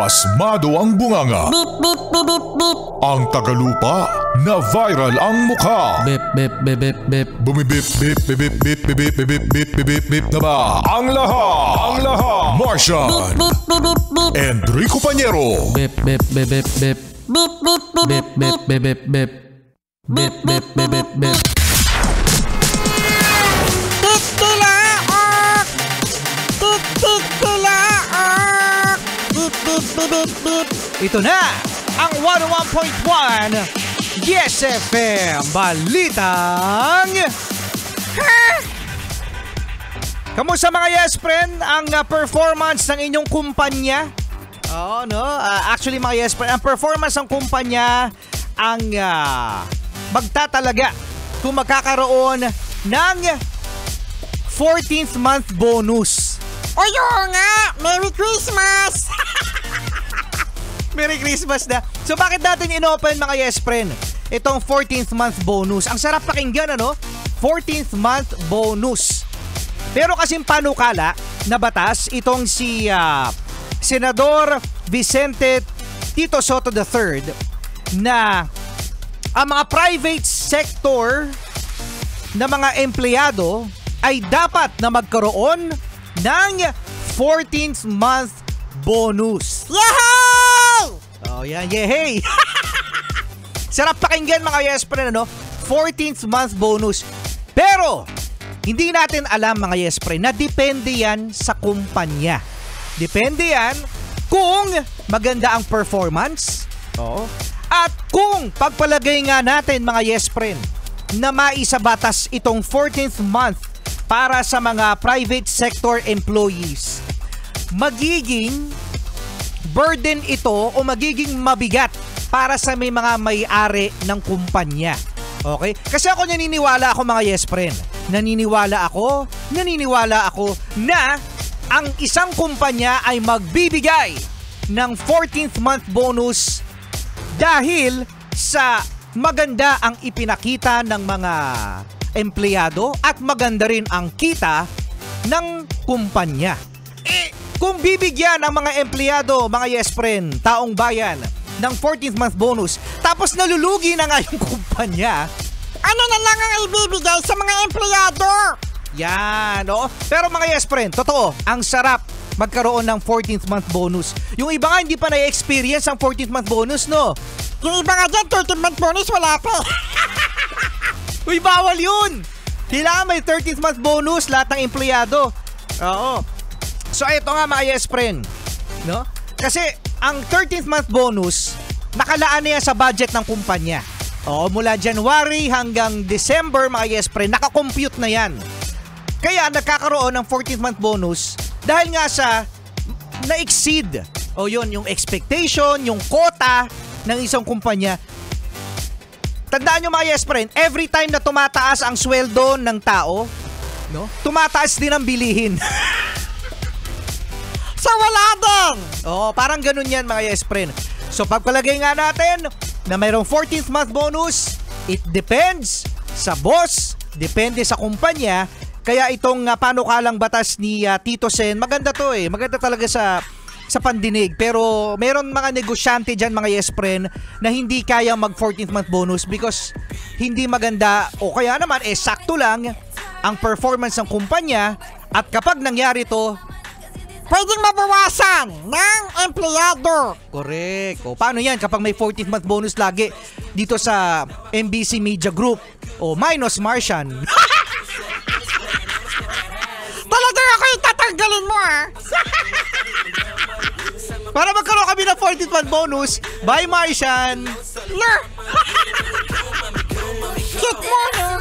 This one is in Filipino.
Pasmado ang bunganga. Beep, beep, beep, beep, beep. Ang tagalupa na viral ang mukha. Bip, bip, bip, bip, bip. Bumibip, bip, bip, bip, bip, bip, bip, bip, bip, bip, bip, bip na ba? Ang lahat! Martian! Beep, beep, beep, beep. Enrico Pañero! Bip, bip, bip, bip, bip. Beep, beep, beep, Bip, bip, bip, bip, bip. Bip, bip, bip, bip, bip. Titilaok! Titilaok! Beep, beep, beep, beep, beep. Ito na ang 101.1 Yes FM Balitang Kamusta mga Yes Friend ang performance ng inyong kumpanya? Oo, no? Actually mga Yes Friend, ang performance ng kumpanya ang magtatalaga kung magkakaroon ng 14th month bonus. O oo nga! Merry Christmas! Merry Christmas na. So bakit natin in-open mga Yes Friend itong 14th month bonus? Ang sarap pakinggan, ano? 14th month bonus. Pero kasing panukala na batas itong si Senador Vicente Tito Soto III na ang mga private sector na mga empleyado ay dapat na magkaroon ng 14th month bonus. Yehey! Oh, yan, yehey! Sarap pakinggan mga Yes Friend, ano? 14th month bonus. Pero, hindi natin alam mga Yes Friend na depende yan sa kumpanya. Depende yan kung maganda ang performance. Oo. At kung pagpalagay nga natin mga Yes Friend na maisabatas itong 14th month para sa mga private sector employees, magiging burden ito o magiging mabigat para sa may mga may-ari ng kumpanya. Okay? Kasi ako naniniwala ako mga Yes Friend. Naniniwala ako na ang isang kumpanya ay magbibigay ng 14th month bonus dahil sa maganda ang ipinakita ng mga empleyado at maganda rin ang kita ng kumpanya. Kung bibigyan ang mga empleyado, mga Yes Friend, taong bayan, ng 14th month bonus, tapos nalulugi na nga yung kumpanya, Ano na lang ang ibibigay sa mga empleyado? yan, oo. Pero mga Yes Friend, totoo, ang sarap magkaroon ng 14th month bonus. Yung iba nga hindi pa na-experience ang 14th month bonus, no? Yung iba nga dyan, 13th month bonus, wala pa. Uy, bawal yun! Kailangan may 13th month bonus lahat ng empleyado. Oo. So, ito nga mga Yes Friend, no? Kasi, ang 13th month bonus, nakalaan na yan sa budget ng kumpanya. Oo, mula January hanggang December, mga Yes Friend, nakakompute na yan. Kaya, nagkakaroon ng 14th month bonus dahil nga sa na-exceed. O yun, yung expectation, yung quota ng isang kumpanya. Tandaan nyo mga Yes Friend, every time na tumataas ang sweldo ng tao, no, tumataas din ang bilihin. So wala din. Oo, parang ganun yan mga Yes Friend. So pagpalagay nga natin na mayroong 14th month bonus, it depends sa boss, depende sa kumpanya. Kaya itong panukalang batas ni Tito Sen, maganda to eh. Maganda talaga sa pandinig. Pero meron mga negosyante dyan mga Yes Friend na hindi kaya mag 14th month bonus because hindi maganda o kaya naman sakto lang ang performance ng kumpanya at kapag nangyari to, Pwedeng mabawasan ng empleyado. correct. O paano yan kapag may 14th month bonus lagi dito sa MBC Media Group o minus Martian? Talagang ako yung tatanggalin mo Para magkaroon kami ng 14th month bonus, bye Martian! No. Cute mo, no?